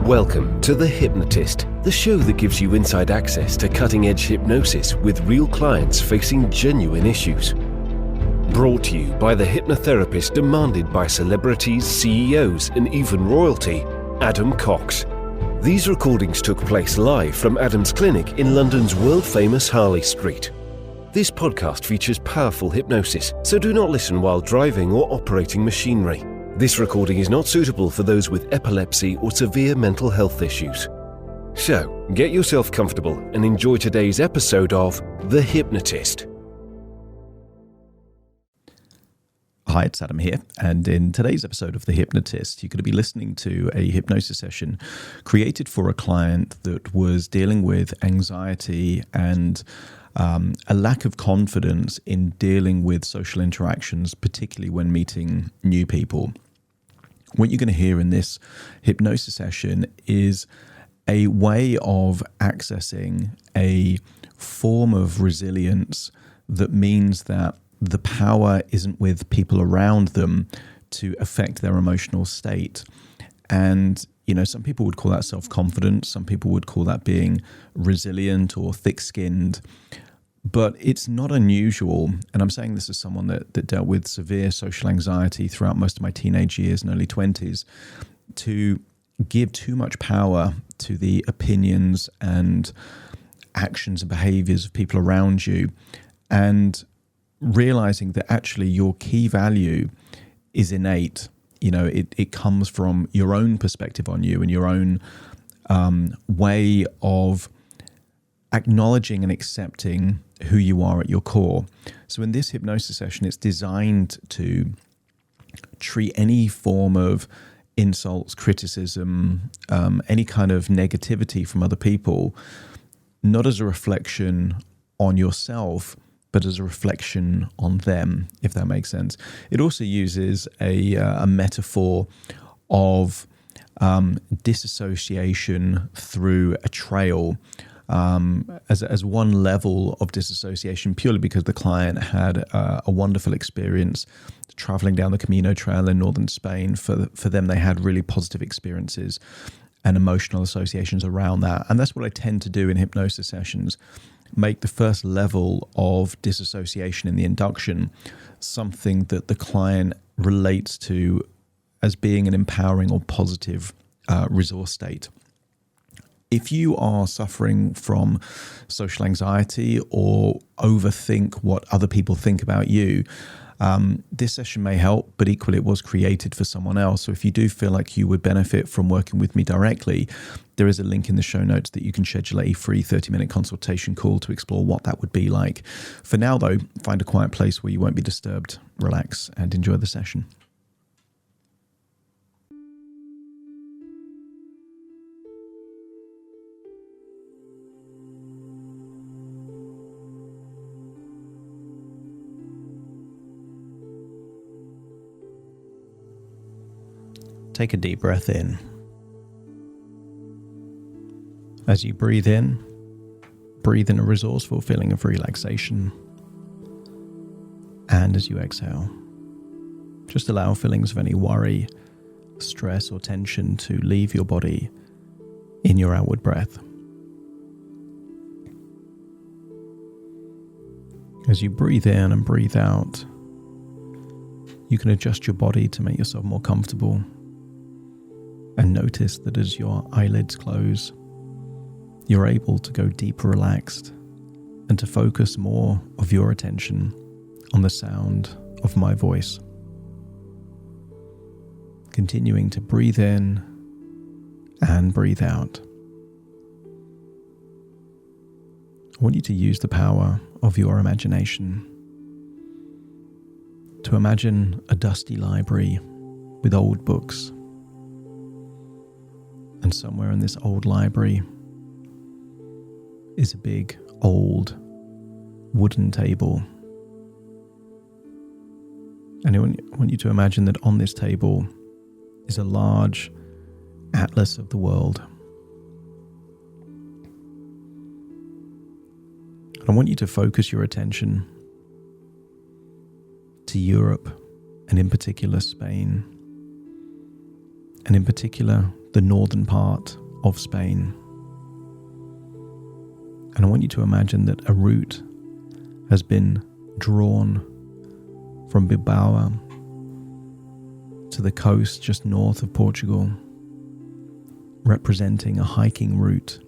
Welcome to The Hypnotist, the show that gives you inside access to cutting-edge hypnosis with real clients facing genuine issues. Brought to you by the hypnotherapist demanded by celebrities, CEOs, and even royalty, Adam Cox. These recordings took place live from Adam's clinic in London's world-famous Harley Street. This podcast features powerful hypnosis, so do not listen while driving or operating machinery. This recording is not suitable for those with epilepsy or severe mental health issues. So, get yourself comfortable and enjoy today's episode of The Hypnotist. Hi, it's Adam here, and in today's episode of The Hypnotist, you're going to be listening to a hypnosis session created for a client that was dealing with anxiety and a lack of confidence in dealing with social interactions, particularly when meeting new people. What you're going to hear in this hypnosis session is a way of accessing a form of resilience that means that the power isn't with people around them to affect their emotional state. And, you know, some people would call that self-confidence. Some people would call that being resilient or thick-skinned. But it's not unusual, and I'm saying this as someone that dealt with severe social anxiety throughout most of my teenage years and early 20s, to give too much power to the opinions and actions and behaviors of people around you, and realizing that actually your key value is innate. You know, it comes from your own perspective on you and your own way of acknowledging and accepting who you are at your core. So in this hypnosis session, it's designed to treat any form of insults, criticism, any kind of negativity from other people, not as a reflection on yourself, but as a reflection on them, if that makes sense. It also uses a metaphor of disassociation through a trail, as one level of disassociation, purely because the client had a wonderful experience traveling down the Camino Trail in northern Spain. For them, they had really positive experiences and emotional associations around that. And that's what I tend to do in hypnosis sessions, make the first level of disassociation in the induction something that the client relates to as being an empowering or positive resource state. If you are suffering from social anxiety or overthink what other people think about you, this session may help, but equally it was created for someone else. So if you do feel like you would benefit from working with me directly, there is a link in the show notes that you can schedule a free 30-minute consultation call to explore what that would be like. For now, though, find a quiet place where you won't be disturbed, relax, and enjoy the session. Take a deep breath in. As you breathe in a resourceful feeling of relaxation. And as you exhale, just allow feelings of any worry, stress, or tension to leave your body in your outward breath. As you breathe in and breathe out, you can adjust your body to make yourself more comfortable. And notice that as your eyelids close, you're able to go deeper relaxed and to focus more of your attention on the sound of my voice. Continuing to breathe in and breathe out. I want you to use the power of your imagination to imagine a dusty library with old books. And somewhere in this old library is a big, old, wooden table. And I want you to imagine that on this table is a large atlas of the world. And I want you to focus your attention to Europe, and in particular Spain, and in particular the northern part of Spain. And I want you to imagine that a route has been drawn from Bilbao to the coast just north of Portugal, representing a hiking route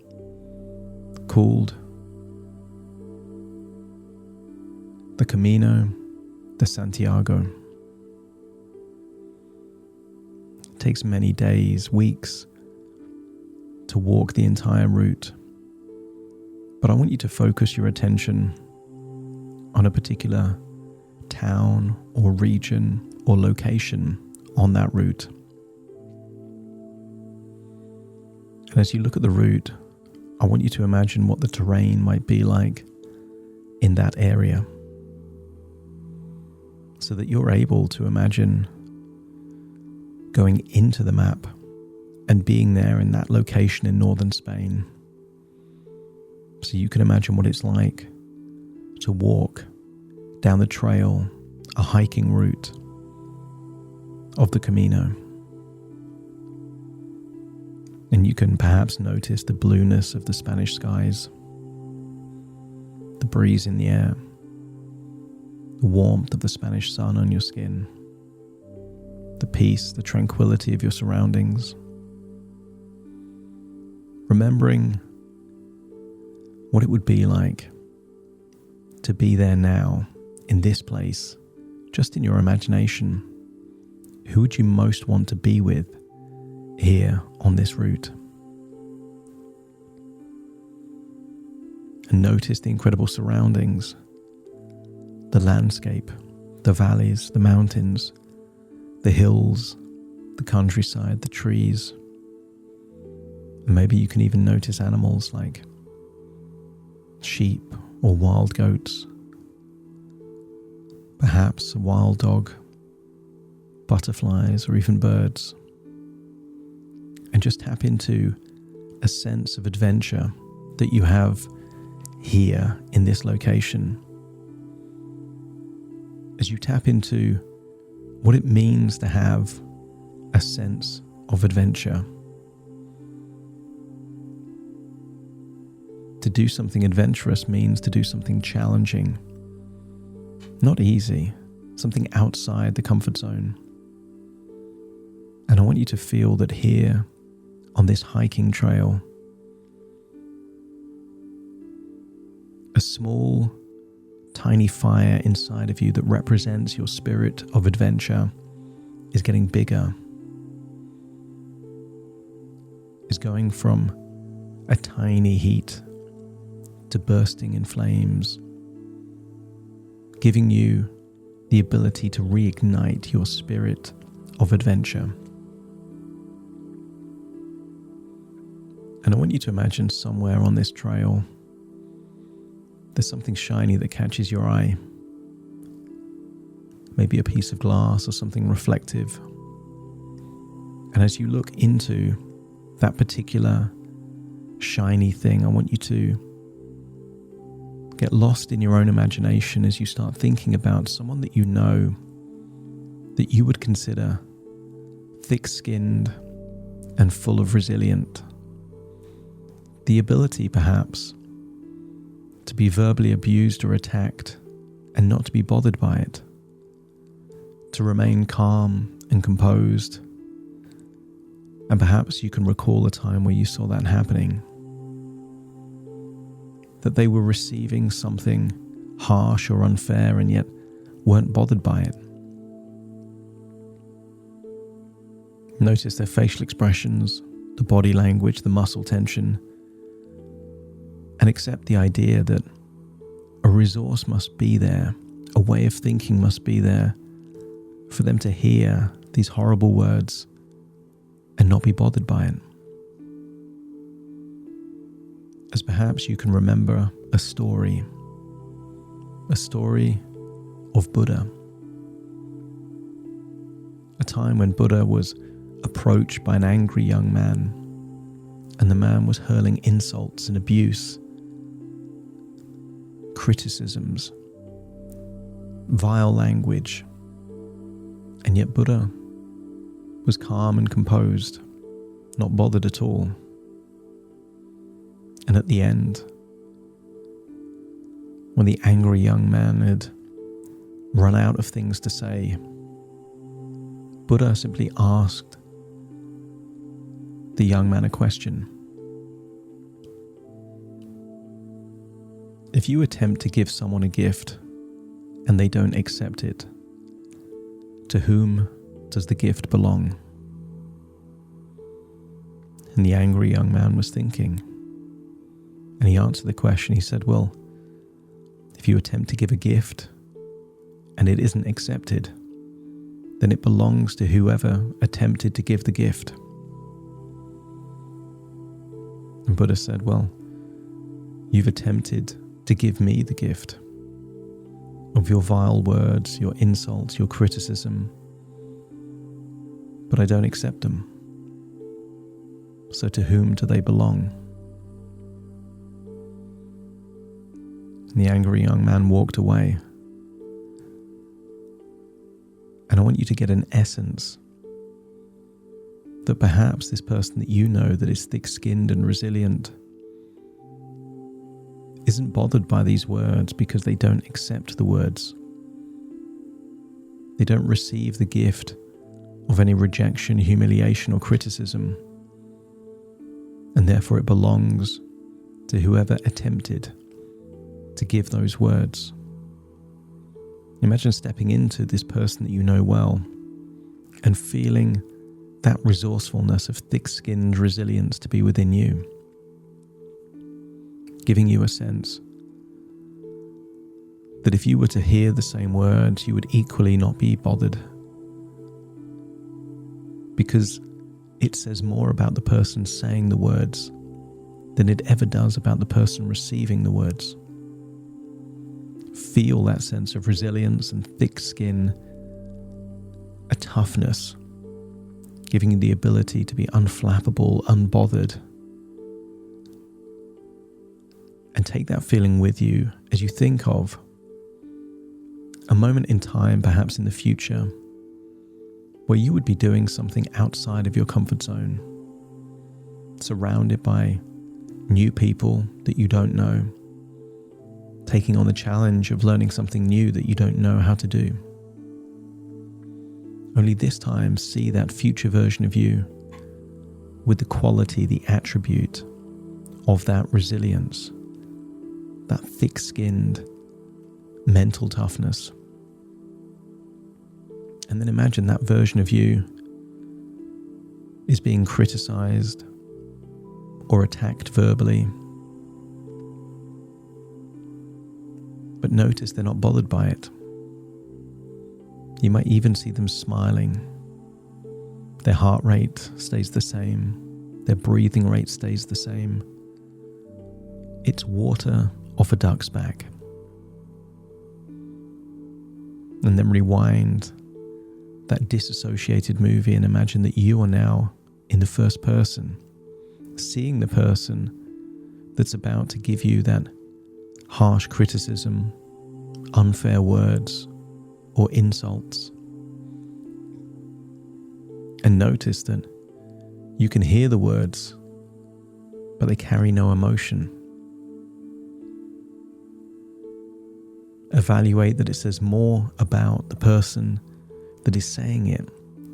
called the Camino de Santiago. It takes many days, weeks to walk the entire route, but I want you to focus your attention on a particular town or region or location on that route. And as you look at the route, I want you to imagine what the terrain might be like in that area, so that you're able to imagine going into the map and being there in that location in northern Spain. So you can imagine what it's like to walk down the trail, a hiking route of the Camino. And you can perhaps notice the blueness of the Spanish skies, the breeze in the air, the warmth of the Spanish sun on your skin, the peace, the tranquility of your surroundings. Remembering what it would be like to be there now, in this place, just in your imagination. Who would you most want to be with here on this route? And notice the incredible surroundings, the landscape, the valleys, the mountains, the hills, the countryside, the trees. And maybe you can even notice animals like sheep or wild goats, perhaps a wild dog, butterflies, or even birds. And just tap into a sense of adventure that you have here in this location. As you tap into what it means to have a sense of adventure. To do something adventurous means to do something challenging, not easy, something outside the comfort zone. And I want you to feel that here on this hiking trail, a small, tiny fire inside of you that represents your spirit of adventure is getting bigger, is going from a tiny heat to bursting in flames, giving you the ability to reignite your spirit of adventure. And I want you to imagine somewhere on this trail, there's something shiny that catches your eye. Maybe a piece of glass or something reflective. And as you look into that particular shiny thing, I want you to get lost in your own imagination as you start thinking about someone that you know, that you would consider thick-skinned and full of resilience. The ability, perhaps, to be verbally abused or attacked and not to be bothered by it. To remain calm and composed. And perhaps you can recall a time where you saw that happening. That they were receiving something harsh or unfair and yet weren't bothered by it. Notice their facial expressions, the body language, the muscle tension, and accept the idea that a resource must be there, a way of thinking must be there for them to hear these horrible words and not be bothered by it. As perhaps you can remember a story of Buddha. A time when Buddha was approached by an angry young man, and the man was hurling insults and abuse, criticisms, vile language, and yet Buddha was calm and composed, not bothered at all. And at the end, when the angry young man had run out of things to say, Buddha simply asked the young man a question. If you attempt to give someone a gift and they don't accept it, to whom does the gift belong? And the angry young man was thinking, and he answered the question. He said, well, if you attempt to give a gift and it isn't accepted, then it belongs to whoever attempted to give the gift. And Buddha said, well, you've attempted to give me the gift of your vile words, your insults, your criticism, but I don't accept them. So to whom do they belong? And the angry young man walked away. And I want you to get an essence that perhaps this person that you know that is thick-skinned and resilient isn't bothered by these words because they don't accept the words. They don't receive the gift of any rejection, humiliation, or criticism, and therefore it belongs to whoever attempted to give those words. Imagine stepping into this person that you know well and feeling that resourcefulness of thick-skinned resilience to be within you, giving you a sense that if you were to hear the same words, you would equally not be bothered, because it says more about the person saying the words than it ever does about the person receiving the words. Feel that sense of resilience and thick skin, a toughness, giving you the ability to be unflappable, unbothered. And take that feeling with you as you think of a moment in time, perhaps in the future, where you would be doing something outside of your comfort zone, surrounded by new people that you don't know, taking on the challenge of learning something new that you don't know how to do. Only this time, see that future version of you with the quality, the attribute of that resilience, that thick-skinned mental toughness. And then imagine that version of you is being criticized or attacked verbally. But notice they're not bothered by it. You might even see them smiling. Their heart rate stays the same. Their breathing rate stays the same. It's water off a duck's back. And then rewind that disassociated movie and imagine that you are now in the first person, seeing the person that's about to give you that harsh criticism, unfair words, or insults. And notice that you can hear the words, but they carry no emotion. Evaluate that it says more about the person that is saying it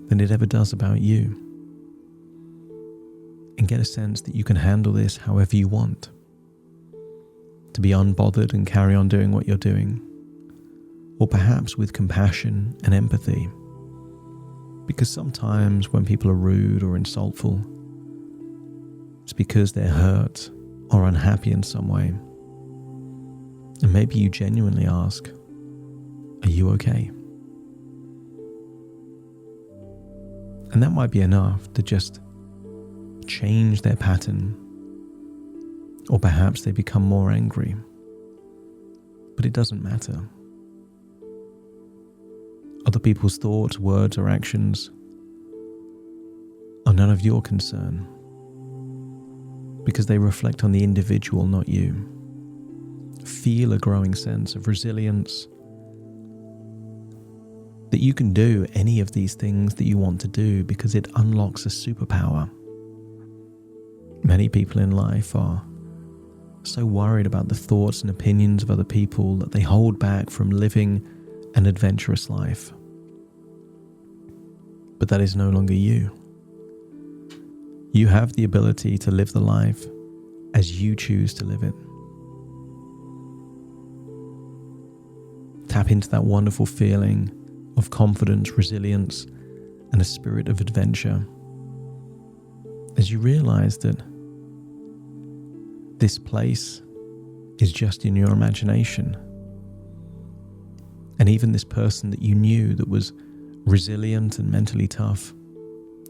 than it ever does about you. And get a sense that you can handle this however you want. To be unbothered and carry on doing what you're doing. Or perhaps with compassion and empathy. Because sometimes when people are rude or insultful, it's because they're hurt or unhappy in some way. And maybe you genuinely ask, are you okay? And that might be enough to just change their pattern. Or perhaps they become more angry. But it doesn't matter. Other people's thoughts, words, or actions are none of your concern, because they reflect on the individual, not you. Feel a growing sense of resilience, that you can do any of these things that you want to do because it unlocks a superpower. Many people in life are so worried about the thoughts and opinions of other people that they hold back from living an adventurous life. But that is no longer you. You have the ability to live the life as you choose to live it. Tap into that wonderful feeling of confidence, resilience, and a spirit of adventure as you realize that this place is just in your imagination. And even this person that you knew that was resilient and mentally tough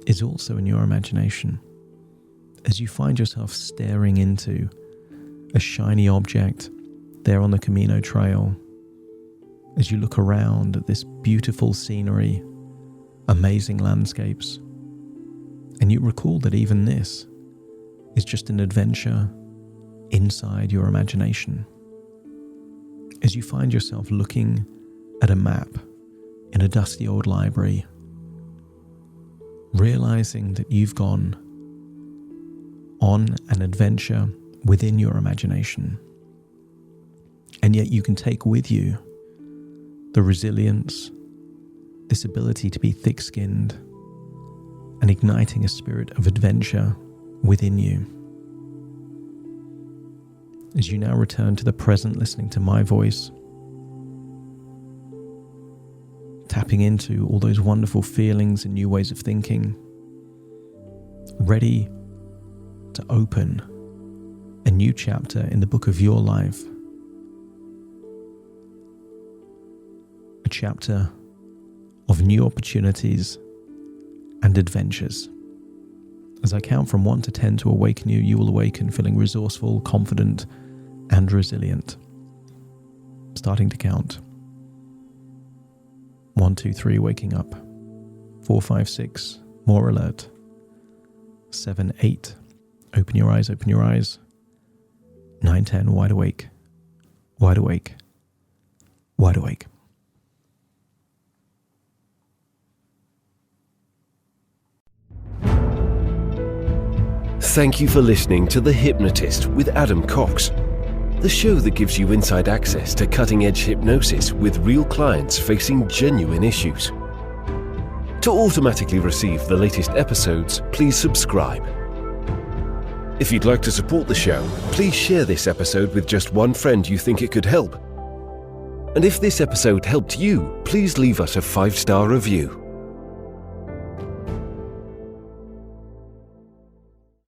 is also in your imagination. As you find yourself staring into a shiny object there on the Camino Trail, as you look around at this beautiful scenery, amazing landscapes, and you recall that even this is just an adventure inside your imagination. As you find yourself looking at a map in a dusty old library, realizing that you've gone on an adventure within your imagination, and yet you can take with you the resilience, this ability to be thick-skinned, and igniting a spirit of adventure within you. As you now return to the present, listening to my voice, tapping into all those wonderful feelings and new ways of thinking, ready to open a new chapter in the book of your life, a chapter of new opportunities and adventures. As I count from 1 to 10 to awaken you, you will awaken feeling resourceful, confident, and resilient. Starting to count. 1, 2, 3, waking up. 4, 5, 6, more alert. 7, 8, open your eyes, open your eyes. 9, 10, wide awake, wide awake, wide awake. Thank you for listening to The Hypnotist with Adam Cox, the show that gives you inside access to cutting-edge hypnosis with real clients facing genuine issues. To automatically receive the latest episodes, please subscribe. If you'd like to support the show, please share this episode with just one friend you think it could help. And if this episode helped you, please leave us a 5-star review.